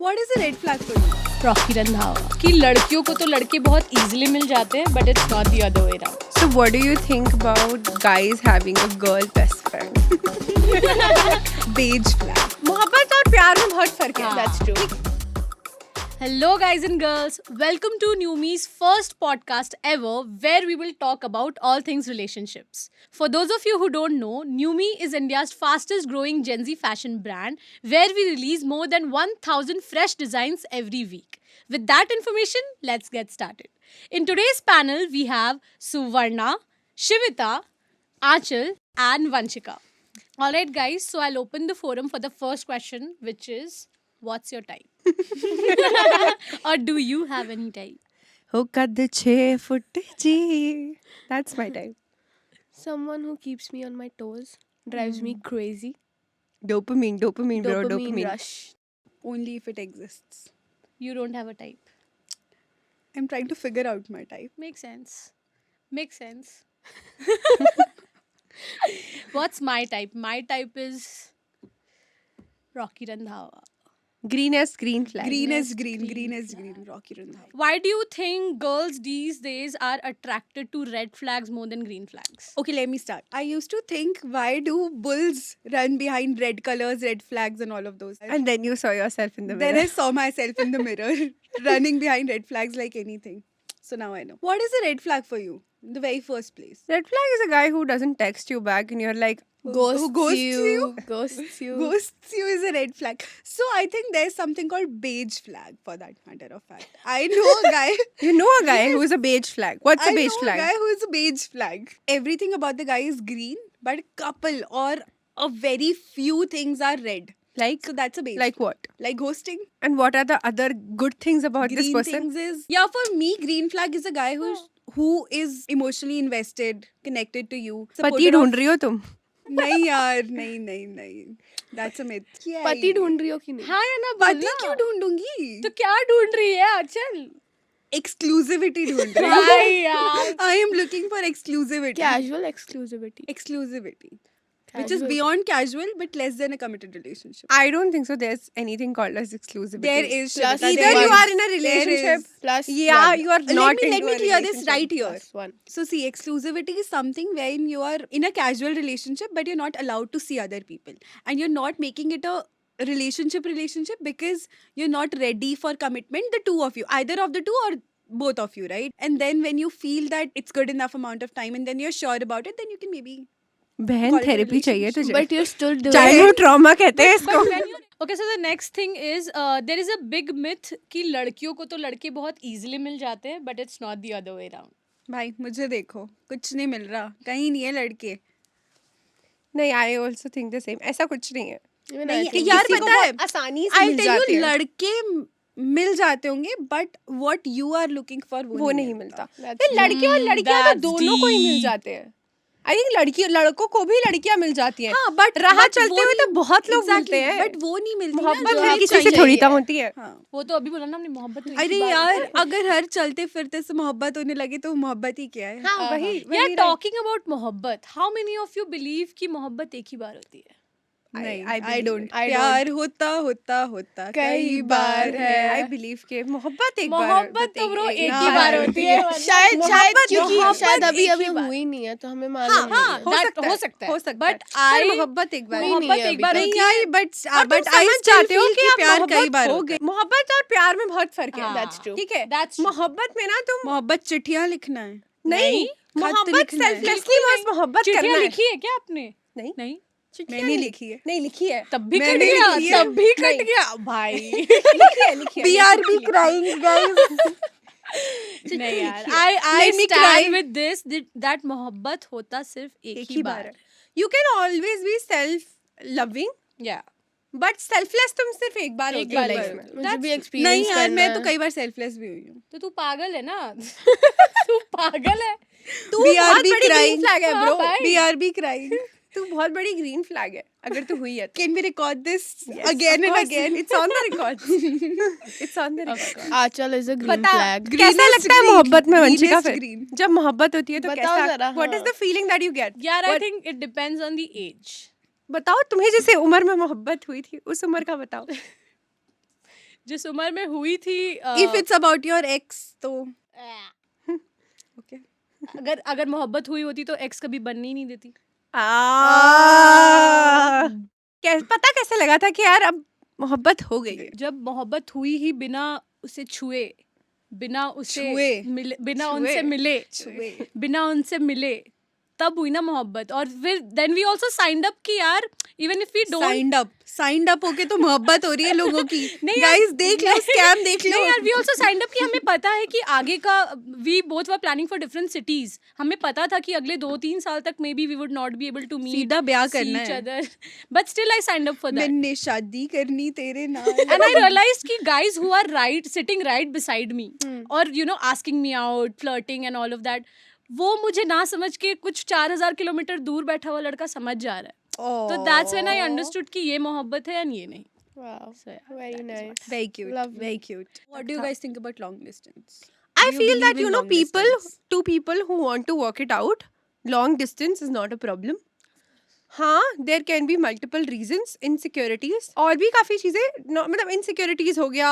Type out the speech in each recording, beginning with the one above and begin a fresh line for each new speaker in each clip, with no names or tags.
What is a red flag for you?
Rocky Randhawa कि लड़कियों को तो लड़के बहुत इजीली मिल जाते हैं but it's not the other way around.
So what do you think about guys having a girl best friend?
Beige flag.
मोहब्बत और प्यार में बहुत फर्क है.
That's true. Hello guys and girls, welcome to NEWME's first podcast ever where we will talk about all things relationships. For those of you who don't know, NEWME is India's fastest growing Gen Z fashion brand where we release more than 1000 fresh designs every week. With that information, let's get started. In today's panel, we have Suvarna, Shivita, Achal and Vanshika. Alright guys, so I'll open the forum for the first question, which is, what's your type? Or do you have any type?
हो कद 6 foot जी. That's my type.
Someone who keeps me on my toes, drives me crazy.
Dopamine bro,
Dopamine rush.
Only if it exists.
You don't have a type.
I'm trying to figure out my type.
Makes sense. What's my type? My type is Rocky Randhawa.
Green as green flag.
Green as green. Rocky Randhawa.
Why do you think girls these days are attracted to red flags more than green flags?
Okay, let me start. I used to think, why do bulls run behind red colors, red flags and all of those?
And then you saw yourself in the mirror.
Then I saw myself in the mirror running behind red flags like anything. So now I know. What is a red flag for you in the very first place?
Red flag is a guy who doesn't text you back and you're like,
Ghosts you?
Ghosts you.
Ghosts you is a red flag. So I think there's something called beige flag for that matter of fact. I know a guy.
you know a guy who is a beige flag. What's a beige flag?
I know a guy who is a beige flag. Everything about the guy is green, but a couple or a very few things are red.
Like?
So that's a beige.
Like what?
Like ghosting.
And what are the other good things about
Green
this person?
things is, yeah, for me, green flag is a guy who is emotionally invested, connected to you.
पति
supportive of-
ढूंढ रही हो तुम?
नहीं यार, नहीं. That's a myth.
पति ढूंढ रही हो कि नहीं?
हाँ या ना
पति
बोलना.
क्यों ढूंढूंगी?
तो क्या ढूंढ रही है आचल?
Exclusivity ढूंढ रही
हाँ
हूँ.
यार.
I am looking for exclusivity.
Casual exclusivity.
Exclusivity. Which is
Casual.
beyond casual but less than a committed relationship.
I don't think so. There's anything called as exclusivity.
There is.
Plus,
Shivita,
Either
there
you
is.
are in a
There
relationship.
is.
Plus
Yeah,
one.
you are not
Let
into
me
a
clear this
relationship.
right here.
Plus one.
So see, exclusivity is something when you are in a casual relationship but you're not allowed to see other people. And you're not making it a relationship because you're not ready for commitment, the two of you. Either of the two or both of you, right? And then when you feel that it's good enough amount of time and then you're sure about it, then you can maybe...
बहन
Call it a
therapy चाहिए
relationship.
तुझे.
But you're still doing
childhood trauma कहते हैं इसको.
Okay, so the next thing is there is a big myth कि लड़कियों को तो लड़के बहुत easily मिल जाते हैं but it's not the other way around.
भाई मुझे देखो, कुछ नहीं मिल रहा, कहीं नहीं है लड़के.
नहीं, I also think the same. ऐसा कुछ नहीं है.
Even I
नहीं,
think
यार
किसी को
पता है,
बहुत आसानी से
I'll
मिल
tell
जाते
you,
हैं.
लड़के मिल जाते होंगे but what you are looking for
वो नहीं मिलता.
That's
ये लड़के और लड़कियां तो
that's
दोनों को ही मिल
deep.
जाते हैं. I think लड़कों को भी लड़कियां मिल जाती हैं.
हाँ, but
राह
but
चलते
वो
हुए तो
नहीं-
बहुत लोग
Exactly,
मिलते हैं.
but वो नहीं मिलती ना,
मोहब्बत
जो
हर
आप
किसी से
चाहिए.
थोड़ी कम होती है.
हाँ.
वो तो अभी बोला ना हमने मोहब्बत तो एक
अरे
ही बार
यार,
होती है.
अगर हर चलते फिरते से मोहब्बत होने लगे तो मोहब्बत ही क्या है?
हाँ, वही
Yeah, talking about मोहब्बत, how many of you believe कि मोहब्बत एक ही बार होती है?
नहीं,
I
I
believe
don't.
it.
I
प्यार होता
कई बार है.
I believe के मोहब्बत एक बार
मोहब्बत तो bro एक ही
हाँ,
बार होती है.
शायद
मोहब्बत
क्योंकि
मोहब्बत
शायद अभी
एक ही बार.
हुई नहीं है तो हमें मालूम
हाँ,
नहीं है.
that हो सकता है.
हो सकता
But
है.
I
मोहब्बत एक बार.
हुई नहीं
मोहब्बत
है
एक बार
अभी
नहीं
होती है.
यार, but
और तुम
but I
समझ
still
जाते हो
feel
कि
कि
आप
प्यार कई
मोहब्बत
बार
हो
होता
गए.
है.
मोहब्बत और प्यार में बहुत फर्क है.
हाँ,
That's true.
ठीक है.
That's true.
मोहब्बत में ना तुम
मोहब्बत चिट्ठियां लिखना है.
नहीं,
खत
मोहब्बत
लिखना है.
सेल्फलेसली बस मोहब्बत करना
चिट्ठियाँ
है.
लिखी है क्या आपने?
नहीं,
नहीं.
मैंने लिखी है.
नहीं लिखी है.
तब भी
मैंने
कट गया.
लिखी है.
तब भी कट
नहीं.
गया भाई.
लिखी है.
BRB crying guys.
नहीं यार.
Let
I
me
stand
cry.
with this that मोहब्बत होता सिर्फ एक ही बार है.
You can always be self-loving,
Yeah.
but selfless तुम सिर्फ एक बार
एक
होती हो
बार
लाइफ
होती
में.
हो.
मुझे भी
नहीं
एक्सपीरियंस
यार,
करना
मैं तो
है.
कई बार सेल्फलेस भी हुई हूँ.
तो तू पागल है ना. तू पागल है.
तू बहुत
BRB
बड़ी
crying.
green flag है
हाँ
bro.
भाई.
BRB crying.
तू बहुत बड़ी ग्रीन फ्लैग है अगर तू हुई है तो.
Can we record this
Yes,
again
of
and
course.
again?
It's on the record. It's on the record.
Achal is a green
बता
flag.
कैसा
Greenest
लगता है
green,
मोहब्बत में वंशिका
greenest
फिर
green.
जब मोहब्बत होती है तो
बताओ
कैसा
जरा,
what is
हाँ.
the feeling that you get?
यार I
What-
think it depends on the age.
बताओ तुम्हें जैसे उम्र में मोहब्बत हुई थी उस उम्र का बताओ.
जिस उम्र में हुई थी
If it's about your ex, तो okay.
अगर मोहब्बत हुई होती तो एक्स कभी बनने ही नहीं देती.
पता कैसे लगा था कि यार अब मोहब्बत हो गई है.
जब मोहब्बत हुई ही बिना उसे छुए, बिना उसे
छुए.
मिले, बिना
छुए.
उनसे मिले, बिना उनसे मिले, तब हुई ना मोहब्बत. और फिर then we also signed up कि यार even if we don't
Signed up होके तो मोहब्बत हो रही है लोगों की.
नहीं यार,
Guys, देख लो, scam देख लो.
नहीं यार, वी आल्सो साइंड अप कि हमें पता है कि आगे का we both were planning for different cities. हमें पता था कि अगले 2-3 साल तक maybe we would not be able to meet,
सीधा ब्याह करना है.
Other, but still I signed up for that.
मैंने शादी करनी तेरे नाल.
And I realized कि guys who are sitting right beside me, or you know asking me out, flirting and all of that, वो मुझे ना समझ के कुछ 4000 किलोमीटर दूर बैठा हुआ लड़का समझ जा रहा है. तो that's when I understood कि ये मोहब्बत है and ये नहीं.
Wow.
So yeah,
Very
that is
nice.
Very cute.
Lovely.
Very cute. What do you guys think about long distance?
I
Do you
feel that
believe in long
people,
distance?
two people who want to work it out, long distance is not a problem. हाँ, there can be multiple reasons, insecurities, और भी काफी चीजें, मतलब insecurities हो गया,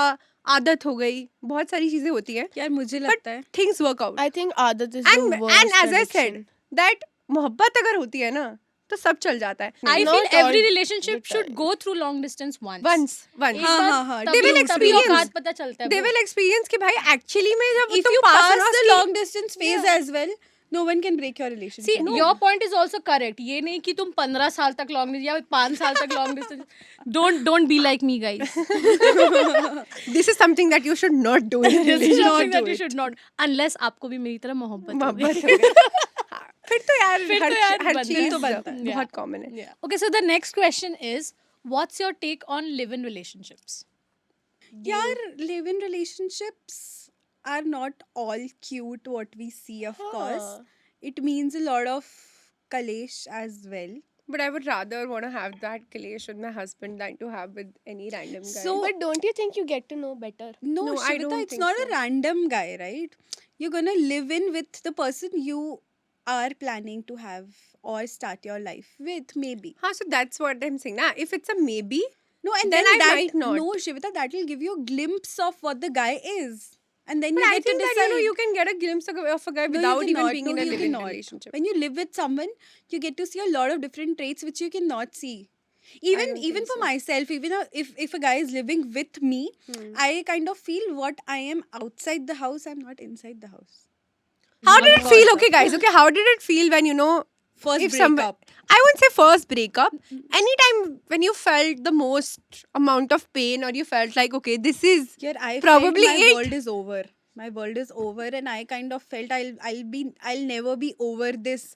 आदत हो गई, बहुत सारी चीजें होती हैं.
यार मुझे लगता है
Things work out.
I think Adat is
And
the worst
as I said,
addiction.
that मोहब्बत अगर होती है ना, तो सब चल जाता है.
I
Not
feel every
all
relationship
the
should
time.
go through long distance once.
Once.
एक
हाँ,
बार
हाँ, हाँ.
तभी-
They will
तभी
experience.
औकात पता चलता है.
They will experience कि भाई actually में जब
If
तुम
you
pass
pass
हो ना
the
उसकी-
long distance phase as well, no one can break your relationship.
See, your point is also correct. ये नहीं कि तुम 15 साल तक long distance या 5 साल तक long distance. Don't be like me, guys.
This is something that you should not do in a
This is
relationship.
something that you should not. Unless आपको भी मेरी तरह मोहब्बत हो गई.
मोहब्बत हो गई. फिर तो यार
फिर तो यार
हर
बनता
चीज
है.
तो
बनता है.
बहुत कॉमन है.
Yeah. Okay, so the next question is, what's your take on live-in relationships?
Yaar, live-in relationships are not all cute what we see, of course. It means a lot of kalesh as well.
But I would rather want to have that kalesh with my husband than to have with any random guy.
So-
But don't you think you get to know better?
No,
No, I
Shivita,
don't
it's
think
not a
so.
random guy, right? You're gonna live in with the person you are planning to have or start your life with, maybe.
हाँ, so that's what I'm saying. Nah, if it's a maybe,
No, and
Then
then
I
that,
might not.
No, Shivita, that will give you a glimpse of what the guy is. And then
but
you
I
get to
think that
decide.
you can get a glimpse of a guy
No, you
without even
cannot.
being
No,
in a
you
living
cannot.
relationship.
When you live with someone, you get to see a lot of different traits which you cannot see. Even
don't
even
think
for
so.
myself, even if a guy is living with me, I kind of feel what I am outside the house, I'm not inside the house.
How did it feel? Okay, guys. Okay, how did it feel when
First
if some-
breakup.
I wouldn't say first breakup. Anytime when you felt the most amount of pain, or you felt like, okay, this is
Yeah, I
Probably
felt my
it.
world is over. My world is over, and I kind of felt I'll never be over this.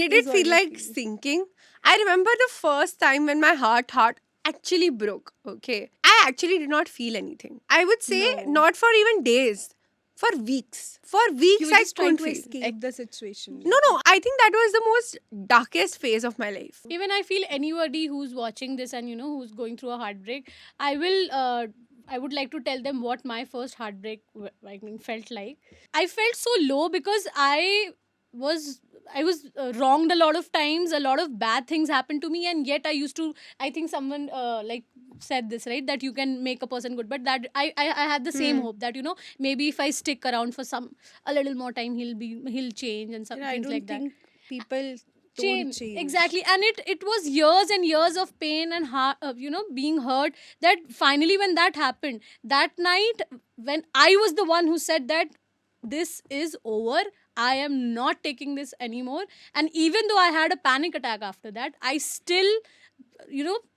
Did
is
it
what
feel
I
like
feel.
sinking? I remember the first time when my heart actually broke. Okay, I actually did not feel anything. I would say
No.
not for even days, for weeks. For weeks,
You were
I
just trying
couldn't
to
feel.
escape the situation.
No, I think that was the most darkest phase of my life.
Even I feel anybody who's watching this and who's going through a heartbreak, I would like to tell them what my first heartbreak felt like. I felt so low because I was wronged a lot of times. A lot of bad things happened to me, and yet I think someone said this, right, that you can make a person good, but that I had the same hope that maybe if I stick around for a little more time, he'll change and some
I
things
don't
like that.
think people don't change.
Exactly, and it was years and years of pain and being hurt, that finally when that happened that night, when I was the one who said that this is over, I am not taking this anymore, and even though I had a panic attack after that, I still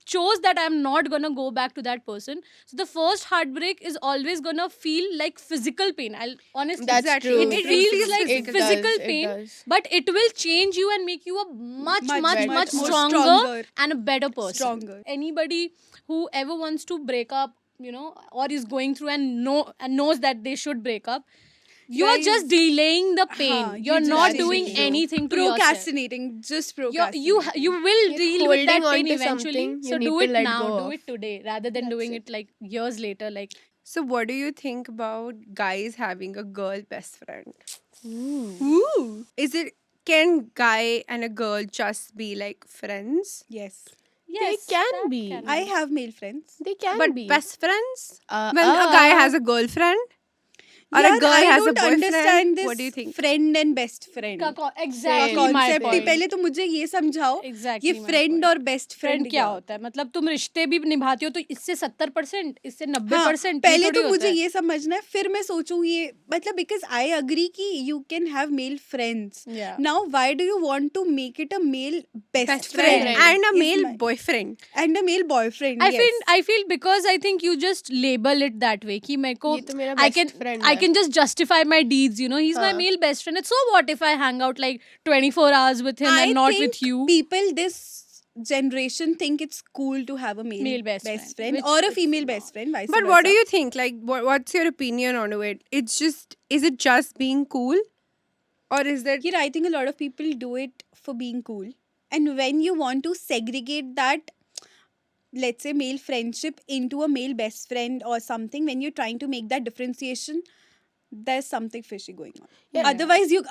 chose that I'm not gonna go back to that person. So the first heartbreak is always gonna feel like physical pain. I'll honestly,
That's
Exactly.
true.
it feels like
It
physical
does,
pain,
It does.
but it will change you and make you a much
more
stronger and a better person.
Stronger.
Anybody who ever wants to break up, or is going through and knows that they should break up, you're
Guys,
just delaying the pain.
हाँ,
You're
you
not
just
doing
delaying.
anything to yourself.
Procrastinating, just procrastinating.
You will deal with that
holding on
pain
to
eventually.
something you
So
need
do
to
it
let
now.
go
Do
of.
it today rather than doing it like years later. Like,
So, what do you think about guys having a girl best friend?
Ooh.
Can guy and a girl just be like friends?
Yes.
Yes,
can
that
be.
can
I have male friends.
They can
But
be.
best friends? When a guy has a girlfriend or a
यार,
girl
I
has a
don't
boyfriend,
understand this
what do you think?
friend and best friend
exactly
Same,
my
concept he
point.
पहले तो मुझे ये समझाओ
Exactly
ये
my
friend
point.
और best
friend
friend
क्या होता है? मतलब तुम रिश्ते भी निभाती हो तो इससे 70%, इससे 90%,
पहले तो मुझे ये समझना है फिर मैं सोचूं ये मतलब बिकॉज आई अग्री कि you can have male friends
Yeah.
Now why do you want to make it a male best
Best
friend
friend and a male boyfriend.
And a male boyfriend
I feel because I think you just label it that way कि मेरे को
ये तो मेरा
I
best
can
friend
I
है.
can just justify my deeds, you know. He's my
हाँ.
male best friend. And so what if I hang out like 24 hours with him and not with you?
people this generation think it's cool to have a male
Best
best
friend,
friend
which
or a
it's
female
not.
best friend vice
But what do
versa.
you think? Like, what's your opinion on it? Is it just being cool? Or is there...
Here, I think a lot of people do it for being cool. And when you want to segregate that, let's say, male friendship into a male best friend or something, when you're trying to make that differentiation, there's something fishy going on.
Yeah.
Otherwise, you're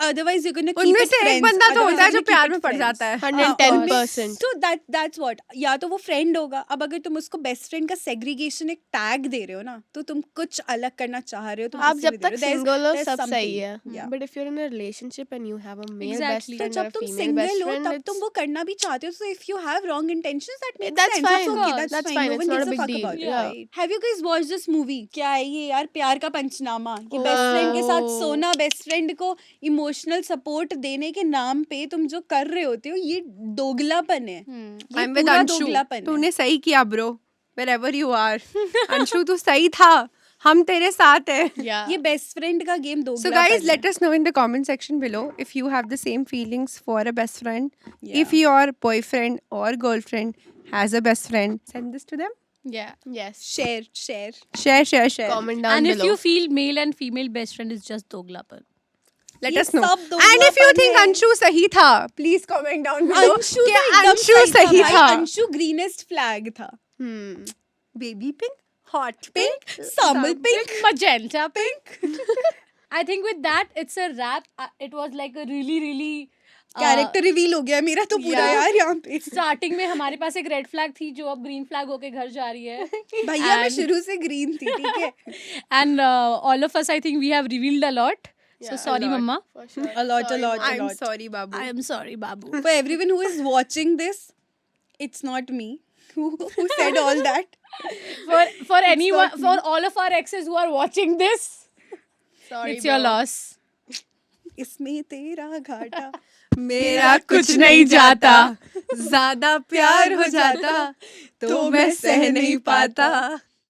gonna keep
उनमें
it
से एक
friends.
बंदा तो
Otherwise,
होता है
you're
जो
gonna
प्यार
keep
में
it
पड़
friends.
जाता है.
110%.
So that's what. या तो वो friend होगा. अब अगर तुम उसको best friend का segregation एक tag दे रहे हो ना, तो तुम कुछ अलग करना चाह रहे हो. तुम
आप
उससे
जब
भी दे
तक
रहे हो.
सिंगल हो
there's
सब सही
something.
है.
Yeah.
But if you're in a relationship and you have a male
Exactly.
best
तो
friend or
जब
a
तुम
female best
सिंगल हो
friend,
तब तुम वो करना भी चाहते हो. So if you have wrong intentions, that makes
That's
sense.
fine.
It's okay. That's fine. No
It's
one
not
gives
a
a
big
fuck
deal.
about it.
Yeah.
Right? Have you guys watched this movie? क्या है ये यार प्यार का पंचनामा? ये best friend के साथ
Oh.
सोना बेस्ट फ्रेंड को इमोशनल सपोर्ट देने के नाम पे तुम जो कर रहे होते हो ये दोगलापन है. ये
I'm with
पूरा
Anshu.
दोगलापन है.
तूने सही किया bro. Wherever you are. Anshu तू सही था. हम तेरे साथ है.
Yeah.
ये बेस्ट फ्रेंड का गेम
So
दोगलापन
guys,
है.
let us know in the comment section below if you have the same feelings for a best friend.
Yeah.
If your boyfriend or girlfriend has a best friend, send this to them.
Yeah.
Yes.
share.
Share.
Comment down
And
below.
if you feel male and female best friend is just doglapan.
Let
ये
us know.
सब
And if you
दोगलापन
think
है.
Anshu सही था, please comment down below.
Anshu
कि
तो एकदम
अंशु सही
भाई.
था.
अंशु ग्रीनेस्ट फ्लैग था.
Baby pink, hot
Pink, Samul pink.
Magenta pink. I think with that, it's a wrap. It was like a really
character reveal हो गया मेरा तो पूरा
Yeah.
यार यहाँ पे.
स्टार्टिंग में हमारे पास एक रेड फ्लैग थी जो अब ग्रीन फ्लैग होके घर जा रही है.
भैया मैं
And-
शुरू से ग्रीन थी ठीक है.
And all of us, I think we have revealed a lot. So
Yeah, a
sorry,
lot.
Mama.
For sure.
A lot.
I'm sorry, Babu.
I am sorry, Babu.
For everyone who is watching this, it's not me who said all that.
For anyone,
not
for all of our exes who are watching this,
Sorry,
it's your
bro.
loss.
इसमें तेरा घाटा.
मेरा कुछ नहीं जाता, ज्यादा प्यार हो जाता, तो मैं सह नहीं पाता.